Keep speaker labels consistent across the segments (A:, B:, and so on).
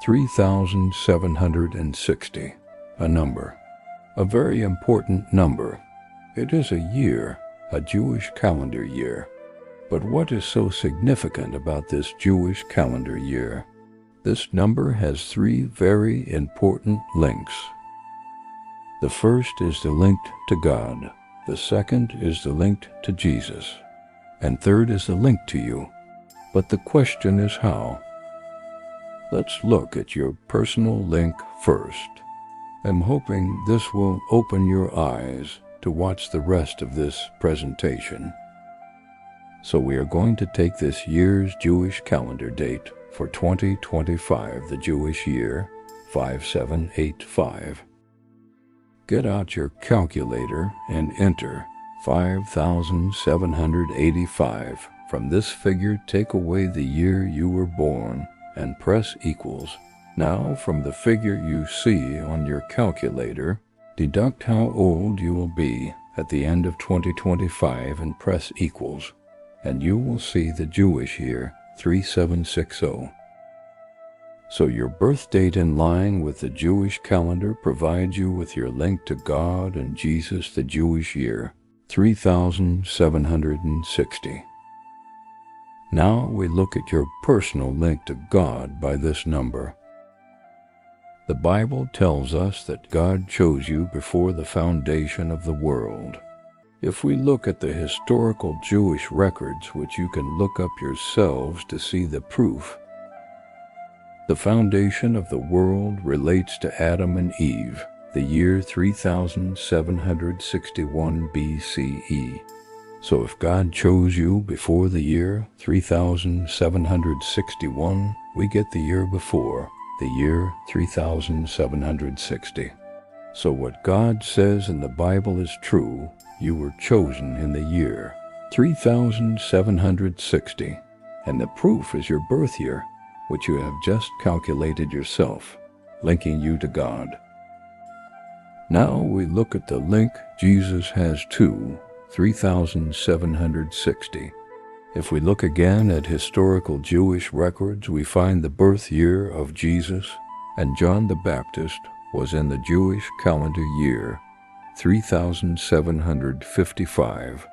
A: 3,760, a number, a very important number. It is a year, a Jewish calendar year. But what is so significant about this Jewish calendar year? This number has three very important links. The first is the link to God. The second is the link to Jesus. And third is the link to you. But the question is how? Let's look at your personal link first. I'm hoping this will open your eyes to watch the rest of this presentation. So we are going to take this year's Jewish calendar date for 2025, the Jewish year, 5785. Get out your calculator and enter 5,785. From this figure, take away the year you were born and press equals. Now, from the figure you see on your calculator, deduct how old you will be at the end of 2025 and press equals, and you will see the Jewish year, 3760. So your birth date in line with the Jewish calendar provides you with your link to God and Jesus, the Jewish year, 3,760. Now we look at your personal link to God by this number. The Bible tells us that God chose you before the foundation of the world. If we look at the historical Jewish records, which you can look up yourselves to see the proof, the foundation of the world relates to Adam and Eve, the year 3761 BCE. So if God chose you before the year 3761, we get the year before, the year 3760. So what God says in the Bible is true. You were chosen in the year 3760, and the proof is your birth year, which you have just calculated yourself, linking you to God. Now we look at the link Jesus has to 3,760. If we look again at historical Jewish records, we find the birth year of Jesus and John the Baptist was in the Jewish calendar year 3,755.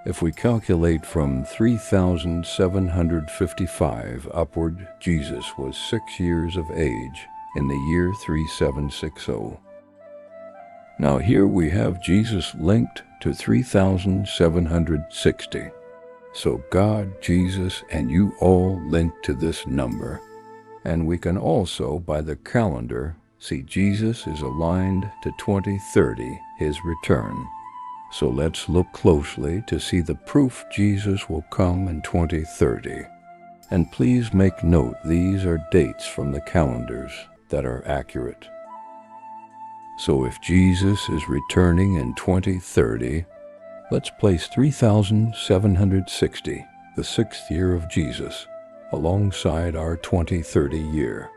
A: If we calculate from 3,755 upward, Jesus was 6 years of age in the year 3760. Now here we have Jesus linked to 3,760. So God, Jesus, and you all linked to this number. And we can also, by the calendar, see Jesus is aligned to 2030, his return. So let's look closely to see the proof Jesus will come in 2030. And please make note, these are dates from the calendars that are accurate. So if Jesus is returning in 2030, let's place 3,760, the 6th year of Jesus, alongside our 2030 year.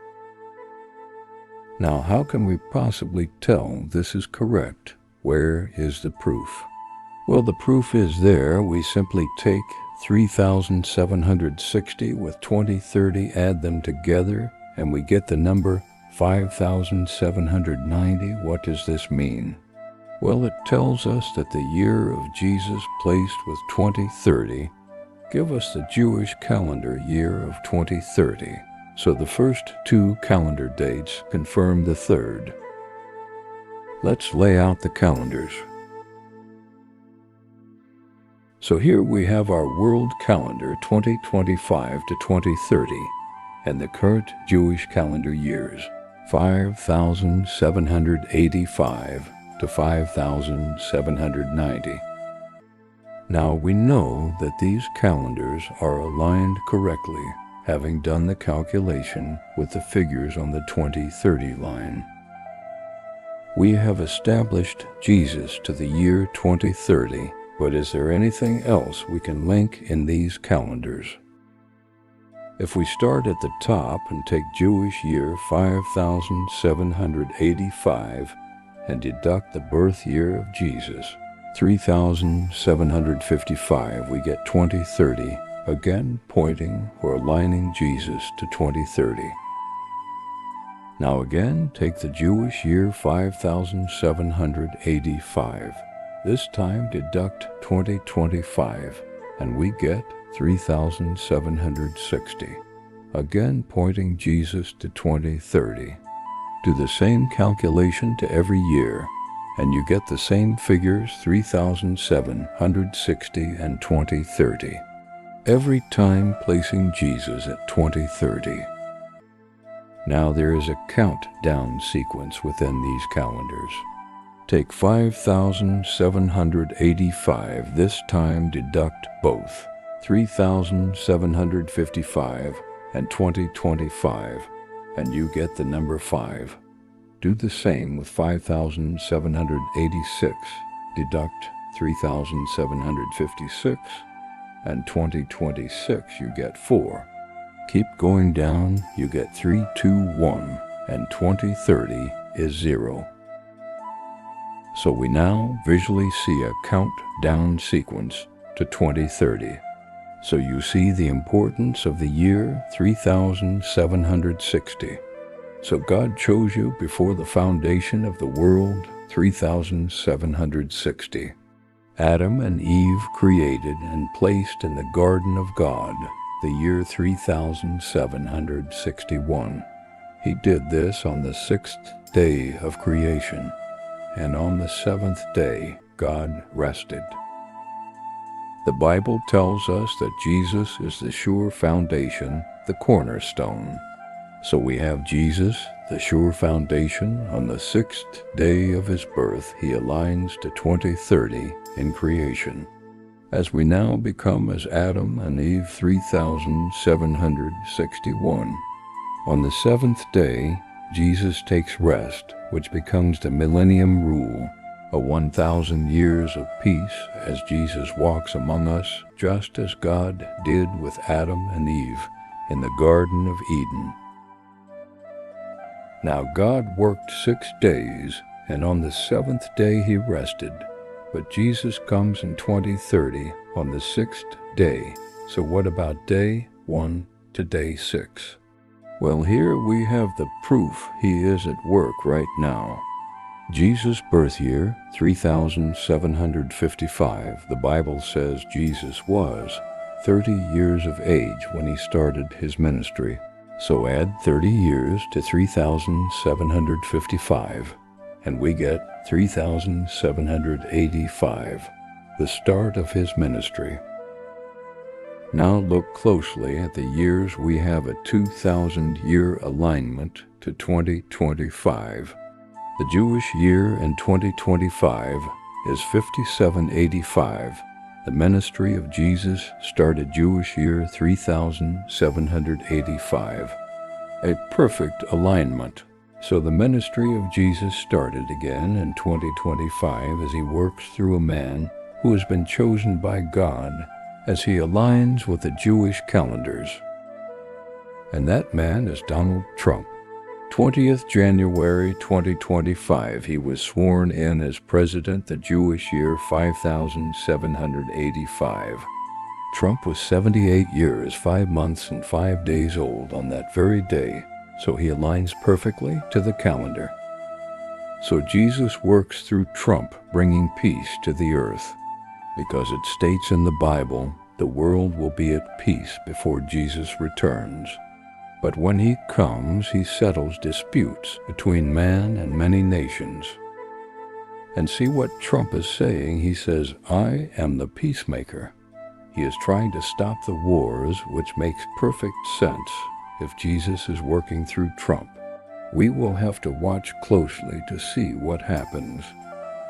A: Now, how can we possibly tell this is correct? Where is the proof? Well, the proof is there. We simply take 3,760 with 2030, add them together, and we get the number 5,790. What does this mean? Well, it tells us that the year of Jesus placed with 2030 give us the Jewish calendar year of 2030. So the first two calendar dates confirm the third. Let's lay out the calendars. So here we have our world calendar 2025 to 2030 and the current Jewish calendar years 5,785 to 5,790. Now we know that these calendars are aligned correctly, having done the calculation with the figures on the 2030 line. We have established Jesus to the year 2030, but is there anything else we can link in these calendars? If we start at the top and take Jewish year 5,785 and deduct the birth year of Jesus, 3,755, we get 2030 again pointing or aligning Jesus to 2030. Now again, take the Jewish year 5785. This time deduct 2025, and we get 3760. Again pointing Jesus to 2030. Do the same calculation to every year, and you get the same figures, 3760 and 2030. Every time placing Jesus at 2030. Now there is a countdown sequence within these calendars. Take 5785, this time deduct both 3755 and 2025, and you get the number 5. Do the same with 5786, deduct 3756, and 2026 you get 4. Keep going down, you get 321, and 2030 is 0. So we now visually see a countdown sequence to 2030. So you see the importance of the year 3760. So God chose you before the foundation of the world, 3760. Adam and Eve created and placed in the garden of God, the year 3761. He did this on the 6th day of creation, and on the 7th day God rested. The Bible tells us that Jesus is the sure foundation, the cornerstone. So we have Jesus, the sure foundation. On the 6th day of his birth, he aligns to 2030 in creation. As we now become as Adam and Eve 3761. On the 7th day, Jesus takes rest, which becomes the millennium rule, a 1,000 years of peace as Jesus walks among us, just as God did with Adam and Eve in the Garden of Eden. Now God worked 6 days, and on the 7th day he rested. But Jesus comes in 2030 on the 6th day. So what about day 1 to day 6? Well, here we have the proof he is at work right now. Jesus' birth year, 3755. The Bible says Jesus was 30 years of age when he started his ministry. So add 30 years to 3755. And we get 3785, the start of his ministry. Now look closely at the years. We have a 2,000-year alignment to 2025. The Jewish year in 2025 is 5785. The ministry of Jesus started Jewish year 3785. A perfect alignment. So the ministry of Jesus started again in 2025 as he works through a man who has been chosen by God as he aligns with the Jewish calendars. And that man is Donald Trump. 20th January 2025, he was sworn in as president the Jewish year 5785. Trump was 78 years, 5 months, and 5 days old on that very day. So he aligns perfectly to the calendar. So Jesus works through Trump, bringing peace to the earth, because it states in the Bible, the world will be at peace before Jesus returns. But when he comes, he settles disputes between man and many nations. And see what Trump is saying. He says, I am the peacemaker. He is trying to stop the wars, which makes perfect sense. If Jesus is working through Trump, we will have to watch closely to see what happens.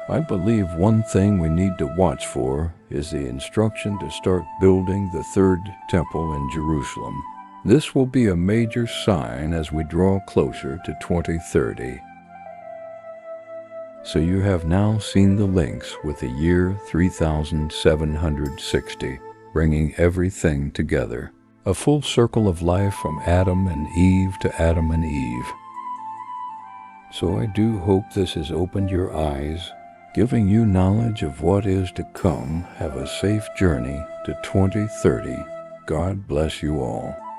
A: I believe one thing we need to watch for is the instruction to start building the third temple in Jerusalem. This will be a major sign as we draw closer to 2030. So you have now seen the links with the year 3760, bringing everything together. A full circle of life from Adam and Eve to Adam and Eve. So I do hope this has opened your eyes, giving you knowledge of what is to come. Have a safe journey to 2030. God bless you all.